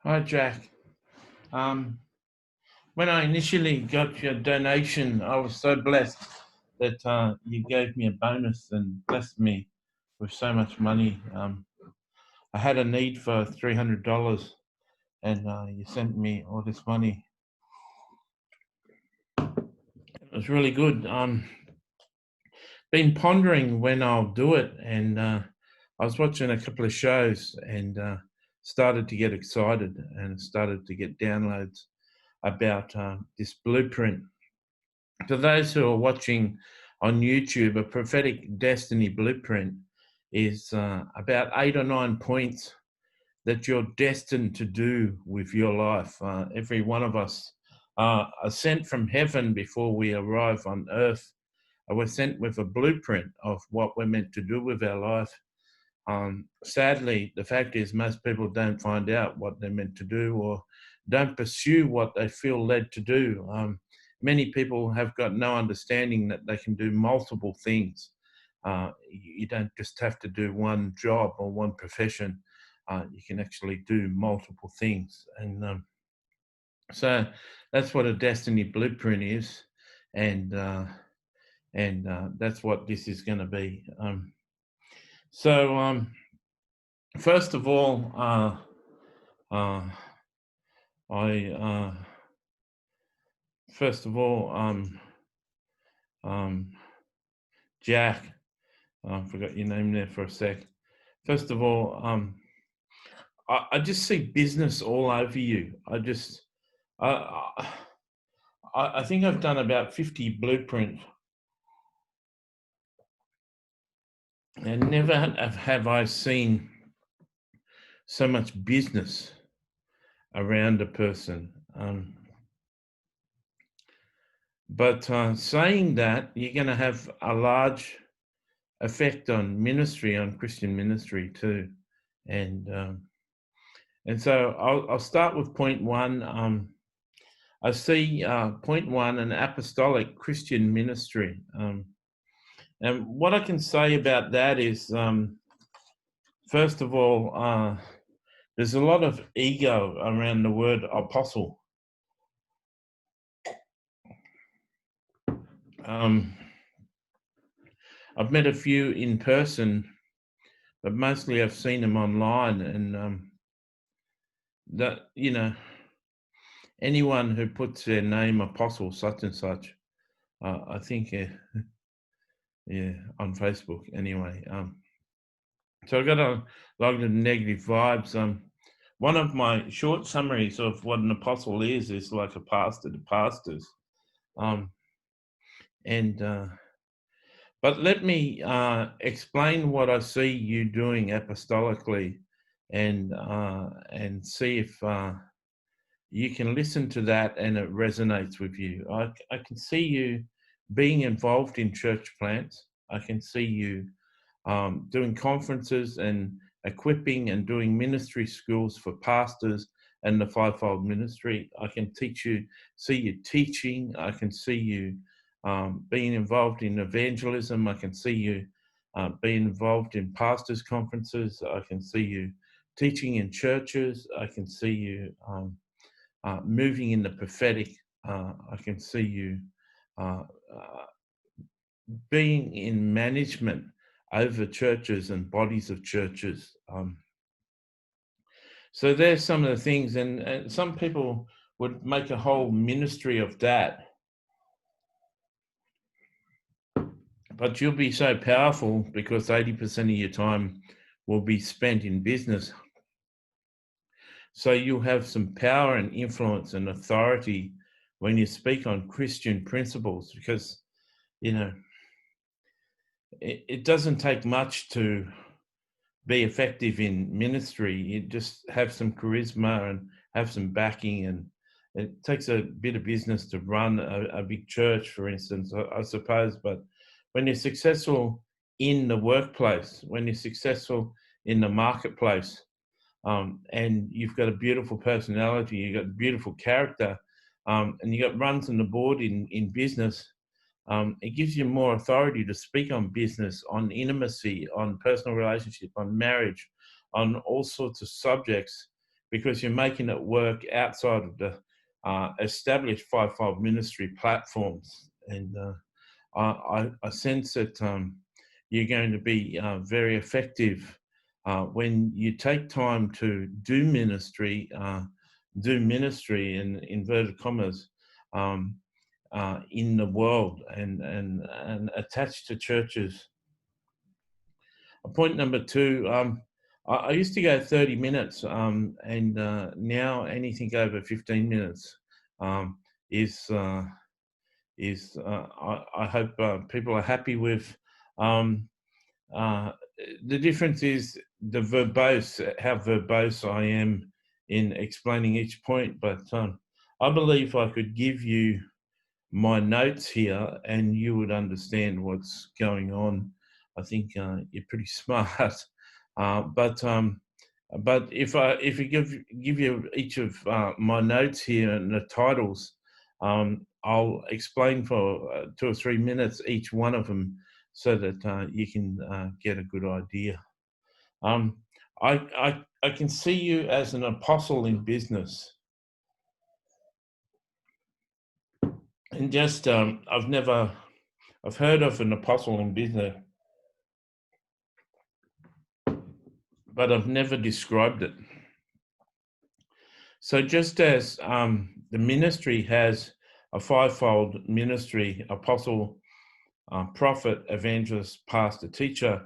Hi, Jack. Um, when I initially got your donation, I was so blessed that you gave me a bonus and blessed me with so much money. I had a need for $300, and you sent me all this money. It was really good. Been pondering when I'll do it, and I was watching a couple of shows and started to get excited and started to get downloads about this blueprint. For those who are watching on YouTube, a prophetic destiny blueprint is about 8 or 9 points that you're destined to do with your life. Every one of us are sent from heaven before we arrive on earth. We're sent with a blueprint of what we're meant to do with our life. Sadly, the fact is most people don't find out what they're meant to do or don't pursue what they feel led to do. Many people have got no understanding that they can do multiple things. You don't just have to do one job or one profession. You can actually do multiple things. And so that's what a destiny blueprint is. And that's what this is going to be. First of all, Jack, I forgot your name there for a sec. First of all, I just see business all over you. I think I've done about 50 blueprints, and never have I seen so much business around a person. But saying that, you're going to have a large effect on ministry, on Christian ministry too. And so I'll start with point one. I see point one, an apostolic Christian ministry. And what I can say about that is, first of all, there's a lot of ego around the word apostle. I've met a few in person, but mostly I've seen them online. And that, anyone who puts their name apostle such and such, I think, on Facebook anyway. So I got a lot of negative vibes. One of my short summaries of what an apostle is like a pastor to pastors. But let me explain what I see you doing apostolically, and see if you can listen to that and it resonates with you. I can see you being involved in church plants. I can see you doing conferences and equipping and doing ministry schools for pastors and the fivefold ministry. I can see you teaching. I can see you being involved in evangelism. I can see you being involved in pastors' conferences. I can see you teaching in churches. I can see you moving in the prophetic. I can see you being in management over churches and bodies of churches. So there's some of the things, and some people would make a whole ministry of that. But you'll be so powerful because 80% of your time will be spent in business. So you'll have some power and influence and authority when you speak on Christian principles, because, it doesn't take much to be effective in ministry. You just have some charisma and have some backing, and it takes a bit of business to run a big church, for instance, I suppose. But when you're successful in the workplace, when you're successful in the marketplace, and you've got a beautiful personality, you've got beautiful character, and you've got runs on the board in business, it gives you more authority to speak on business, on intimacy, on personal relationship, on marriage, on all sorts of subjects, because you're making it work outside of the established fivefold ministry platforms. And I sense that you're going to be very effective when you take time to do ministry in inverted commas in the world and attached to churches. Point number two, I used to go 30 minutes, and now anything over 15 minutes um, is I hope people are happy with. Um, uh, the difference is the verbose, how verbose I am in explaining each point, but I believe I could give you my notes here and you would understand what's going on. I think you're pretty smart, but if you give you each of my notes here and the titles, I'll explain for 2 or 3 minutes each one of them, so that you can get a good idea. Um, I can see you as an apostle in business, and just I've heard of an apostle in business, but I've never described it. So just as the ministry has a fivefold ministry: apostle, prophet, evangelist, pastor, teacher,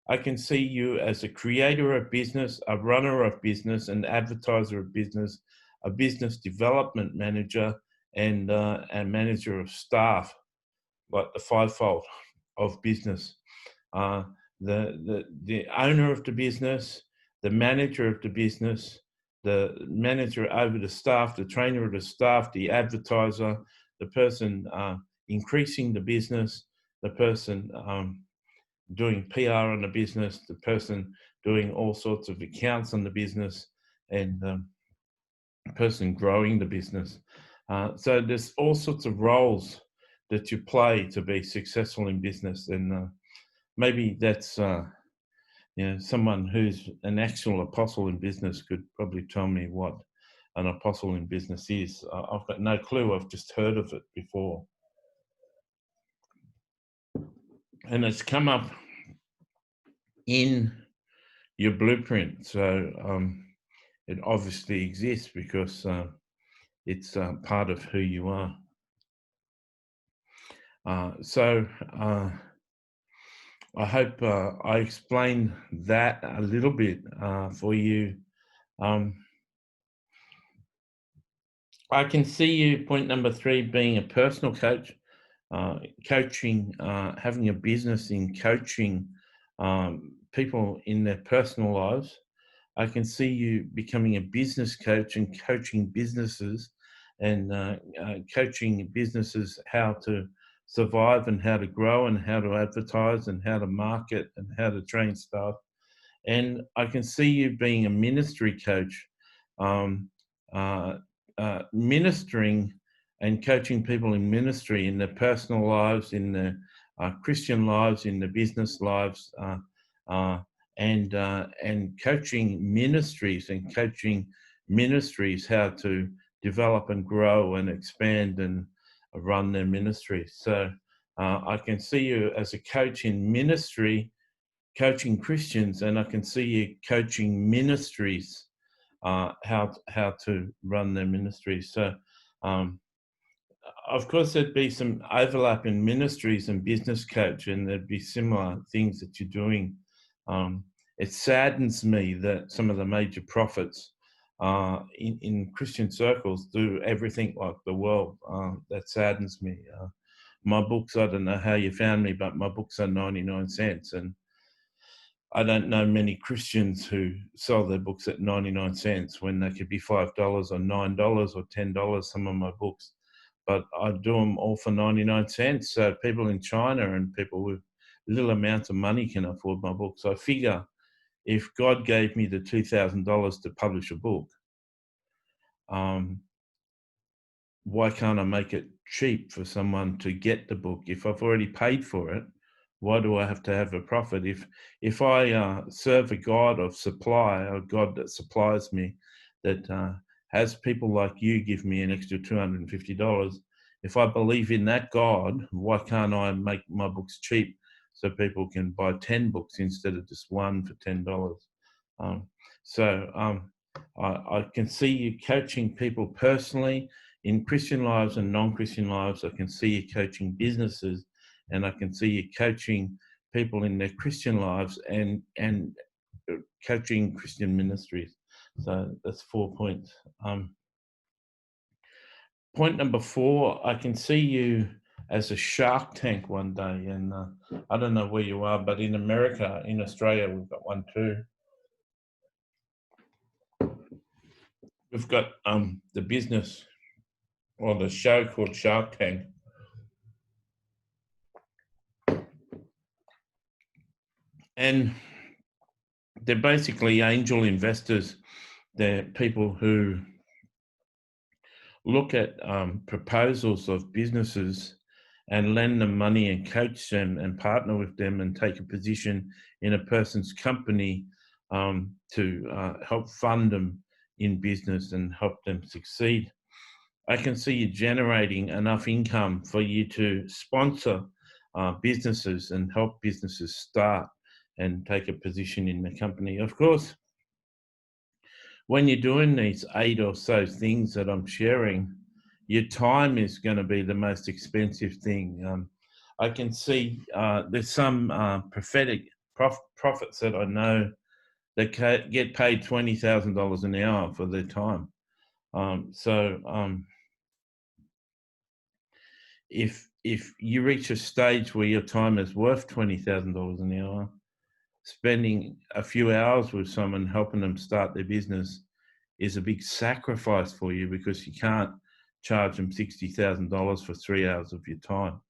I can see you as a creator of business, a runner of business, an advertiser of business, a business development manager, and a manager of staff, like the fivefold of business. Uh, the owner of the business, the manager of the business, the manager over the staff, the trainer of the staff, the advertiser, the person increasing the business, the person doing PR on the business, the person doing all sorts of accounts on the business, and the person growing the business. So there's all sorts of roles that you play to be successful in business, and maybe that's someone who's an actual apostle in business could probably tell me what an apostle in business is. I've got no clue. I've just heard of it before, and it's come up in your blueprint. So it obviously exists because it's part of who you are. So I hope I explained that a little bit for you. I can see you, point number 3, being a personal coach, coaching, having a business in coaching people in their personal lives. I can see you becoming a business coach and coaching businesses and coaching businesses how to survive and how to grow and how to advertise and how to market and how to train staff. And I can see you being a ministry coach, um, ministering and coaching people in ministry, in their personal lives, in their Christian lives, in their business lives, and coaching ministries how to develop and grow and expand and run their ministries. So I can see you as a coach in ministry, coaching Christians, and I can see you coaching ministries how to run their ministries. So of course there'd be some overlap in ministries and business coach, and there'd be similar things that you're doing. It saddens me that some of the major prophets in Christian circles do everything like the world. That saddens me. My books, I don't know how you found me, but my books are 99 cents. And I don't know many Christians who sell their books at 99 cents when they could be $5 or $9 or $10, some of my books. But I do them all for 99 cents. So people in China and people with little amounts of money can afford my books. I figure if God gave me the $2,000 to publish a book, why can't I make it cheap for someone to get the book? If I've already paid for it, why do I have to have a profit? If I serve a God of supply, a God that supplies me, that has people like you give me an extra $250. If I believe in that God, why can't I make my books cheap so people can buy 10 books instead of just one for $10? Um, I can see you coaching people personally in Christian lives and non-Christian lives. I can see you coaching businesses, and I can see you coaching people in their Christian lives and coaching Christian ministries. So that's 4 points. Point number 4, I can see you as a Shark Tank one day, and I don't know where you are, but in America, in Australia, we've got one too. We've got the business or the show called Shark Tank. And they're basically angel investors. They're people who look at proposals of businesses and lend them money and coach them and partner with them and take a position in a person's company to help fund them in business and help them succeed. I can see you generating enough income for you to sponsor businesses and help businesses start and take a position in the company. Of course, when you're doing these 8 or so things that I'm sharing, your time is going to be the most expensive thing. I can see there's some prophetic prophets that I know that get paid $20,000 an hour for their time. If you reach a stage where your time is worth $20,000 an hour, spending a few hours with someone helping them start their business is a big sacrifice for you, because you can't charge them $60,000 for 3 hours of your time.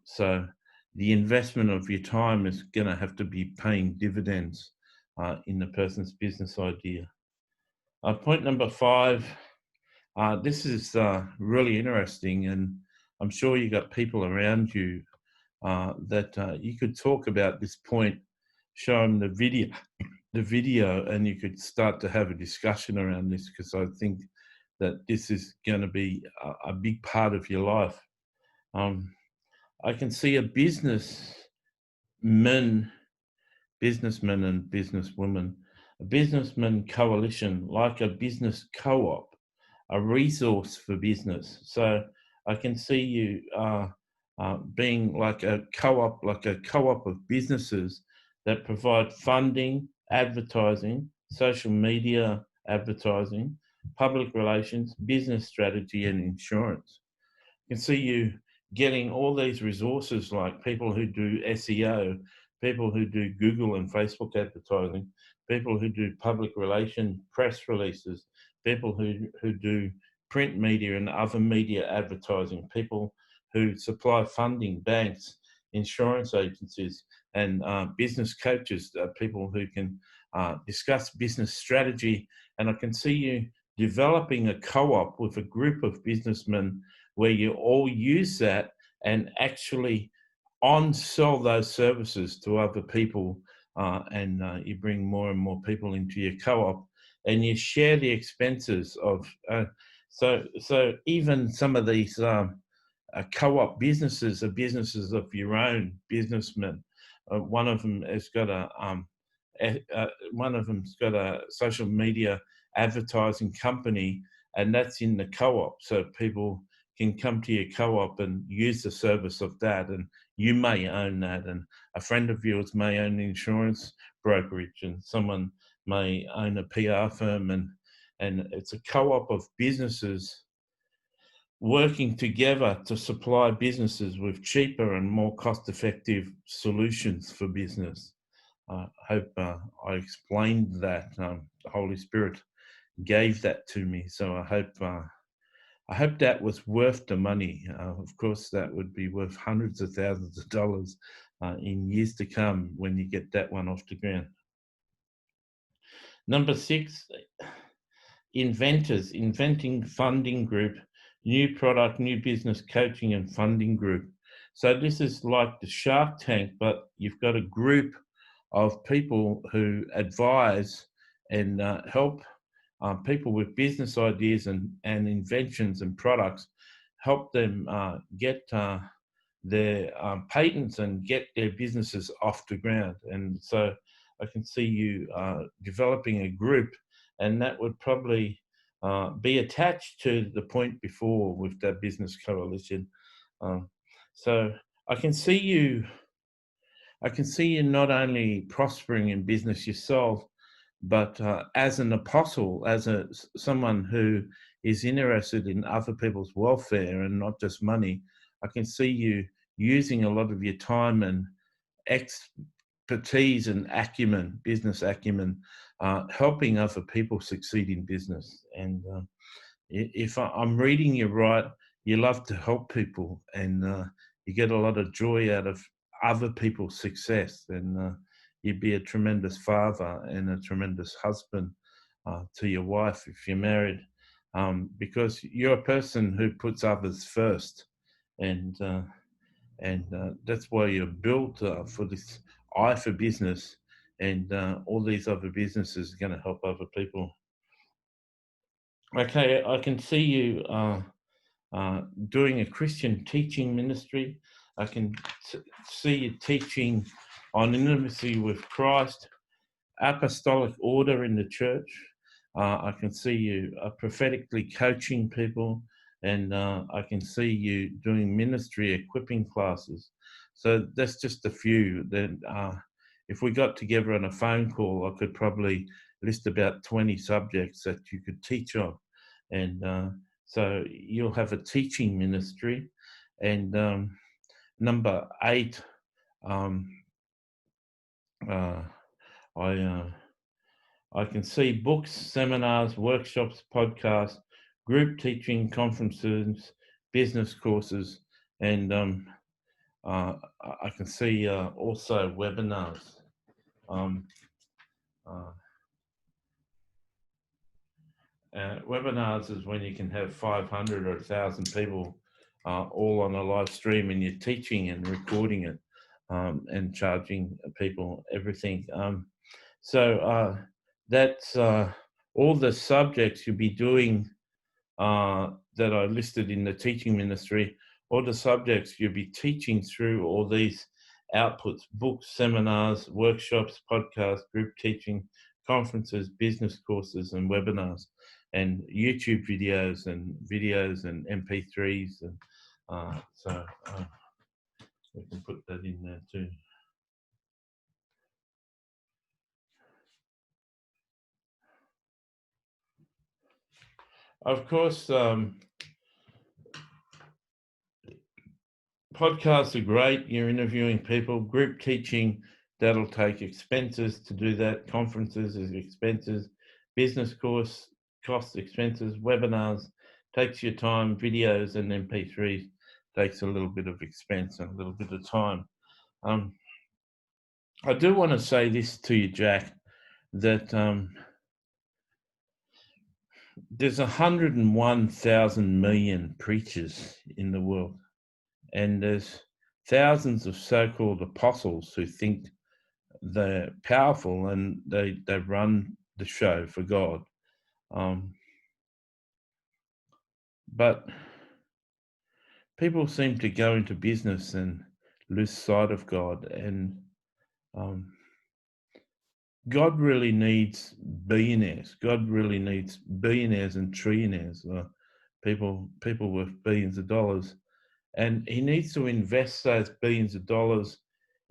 So the investment of your time is going to have to be paying dividends in the person's business idea. Point number 5, this is really interesting, and I'm sure you got people around you that you could talk about this point, show them the video, and you could start to have a discussion around this, because I think that this is going to be a big part of your life. I can see a businessman and businesswoman, a businessman coalition, like a business co-op, a resource for business. So I can see you being like a co-op of businesses that provide funding, advertising, social media advertising, public relations, business strategy, and insurance. You can see you getting all these resources, like people who do SEO, people who do Google and Facebook advertising, people who do public relation press releases, people who do print media and other media advertising, people who supply funding, banks, insurance agencies, and business coaches, people who can discuss business strategy. And I can see you developing a co-op with a group of businessmen where you all use that and actually on-sell those services to other people, and you bring more and more people into your co-op, and you share the expenses of. So even some of these co-op businesses are businesses of your own businessmen. One of them has got a social media advertising company, and that's in the co-op. So people can come to your co-op and use the service of that, and you may own that, and a friend of yours may own an insurance brokerage, and someone may own a PR firm, and it's a co-op of businesses working together to supply businesses with cheaper and more cost-effective solutions for business. I hope I explained that. The Holy Spirit gave that to me, so I hope that was worth the money. Of course, that would be worth hundreds of thousands of dollars in years to come when you get that one off the ground. Number 6, Inventors, Inventing Funding Group, new product, new business coaching and funding group. So this is like the Shark Tank, but you've got a group of people who advise and help people with business ideas and inventions and products, help them get their patents and get their businesses off the ground. And so I can see you developing a group, and that would probably be attached to the point before with that business coalition. Um, so I can see you. I can see you not only prospering in business yourself, but as an apostle, as someone who is interested in other people's welfare and not just money. I can see you using a lot of your time and expertise and acumen, business acumen, helping other people succeed in business. And if I'm reading you right, you love to help people, and you get a lot of joy out of other people's success. And you'd be a tremendous father and a tremendous husband to your wife if you're married, because you're a person who puts others first, and that's why you're built for this eye for business, and all these other businesses are going to help other people. Okay, I can see you doing a Christian teaching ministry. I can see you teaching on intimacy with Christ, apostolic order in the church. I can see you prophetically coaching people, and I can see you doing ministry equipping classes. So that's just a few. Then, if we got together on a phone call, I could probably list about 20 subjects that you could teach on, and so you'll have a teaching ministry. And number 8, um, uh, I I can see books, seminars, workshops, podcasts, group teaching, conferences, business courses, and I can see also webinars. Um, uh, Webinars is when you can have 500 or 1,000 people all on a live stream, and you're teaching and recording it, and charging people everything. So that's all the subjects you'll be doing that I listed in the teaching ministry, all the subjects you'll be teaching through all these outputs: books, seminars, workshops, podcasts, group teaching, conferences, business courses, and webinars, and YouTube videos and MP3s. And so we can put that in there too. Of course, podcasts are great. You're interviewing people. Group teaching, that'll take expenses to do that. Conferences is expenses. Business course costs expenses. Webinars takes your time. Videos and MP3s takes a little bit of expense and a little bit of time. I do want to say this to you, Jack, that there's 101,000 million preachers in the world, and there's thousands of so-called apostles who think they're powerful and they run the show for God. But people seem to go into business and lose sight of God, and God really needs billionaires. God really needs billionaires and trillionaires, people with billions of dollars. And he needs to invest those billions of dollars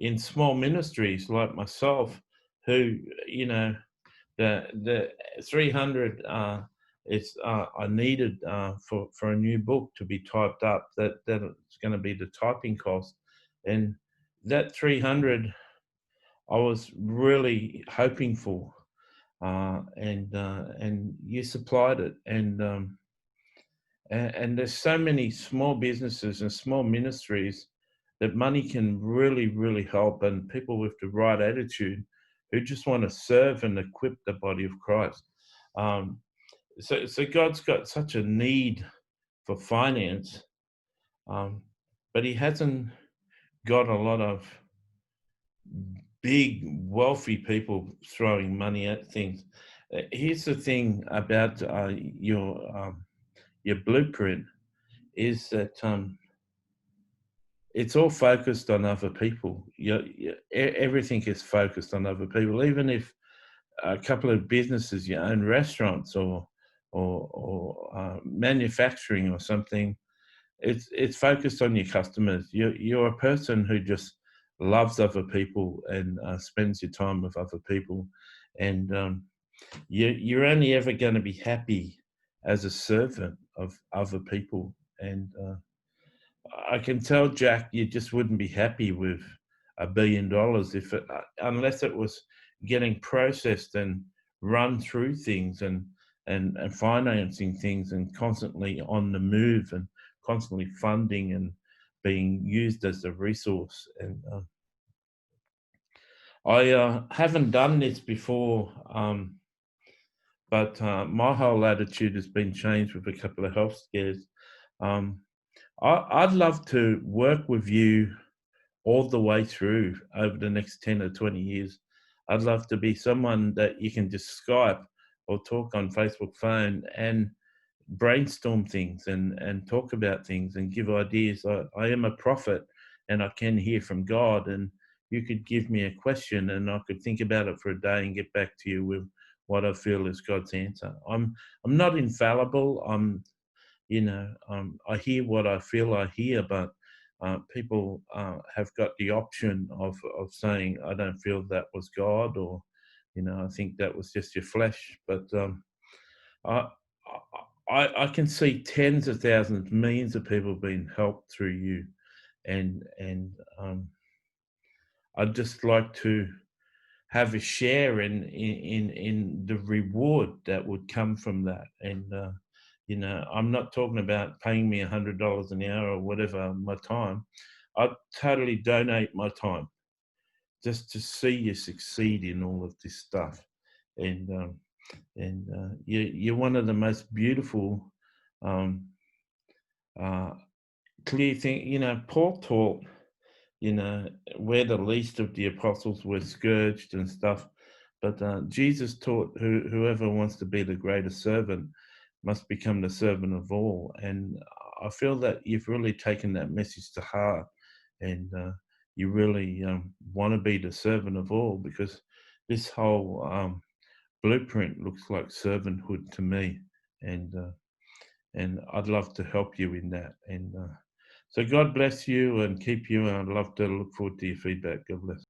in small ministries like myself, who, the 300 I needed for a new book to be typed up. That's going to be the typing cost, and that 300 I was really hoping for, and you supplied it. And there's so many small businesses and small ministries that money can really, really help, and people with the right attitude who just want to serve and equip the body of Christ. So God's got such a need for finance, but he hasn't got a lot of big, wealthy people throwing money at things. Here's the thing about your blueprint is that it's all focused on other people. Everything is focused on other people. Even if a couple of businesses, you own restaurants or manufacturing or something, it's focused on your customers. You're a person who just loves other people and spends your time with other people, and you're only ever going to be happy as a servant of other people. And I can tell, Jack, you just wouldn't be happy with $1 billion if unless it was getting processed and run through things and financing things and constantly on the move and constantly funding and being used as a resource. And I haven't done this before, but my whole attitude has been changed with a couple of health scares. Um, I'd love to work with you all the way through over the next 10 or 20 years. I'd love to be someone that you can just Skype or talk on Facebook phone and brainstorm things and talk about things and give ideas. I am a prophet and I can hear from God, and you could give me a question and I could think about it for a day and get back to you with what I feel is God's answer. I'm not infallible. I hear what I feel I hear, but people have got the option of saying, I don't feel that was God, or, I think that was just your flesh. But I, I can see tens of thousands, millions of people being helped through you. And I'd just like to have a share in the reward that would come from that. And I'm not talking about paying me $100 an hour or whatever my time. I'd totally donate my time just to see you succeed in all of this stuff. And you're one of the most beautiful, um, uh, clear thing. Paul taught, we're the least of the apostles, we're scourged and stuff. But Jesus taught whoever wants to be the greatest servant must become the servant of all. And I feel that you've really taken that message to heart, and you really want to be the servant of all, because this whole blueprint looks like servanthood to me. And I'd love to help you in that. And so God bless you and keep you. And I'd love to look forward to your feedback. God bless.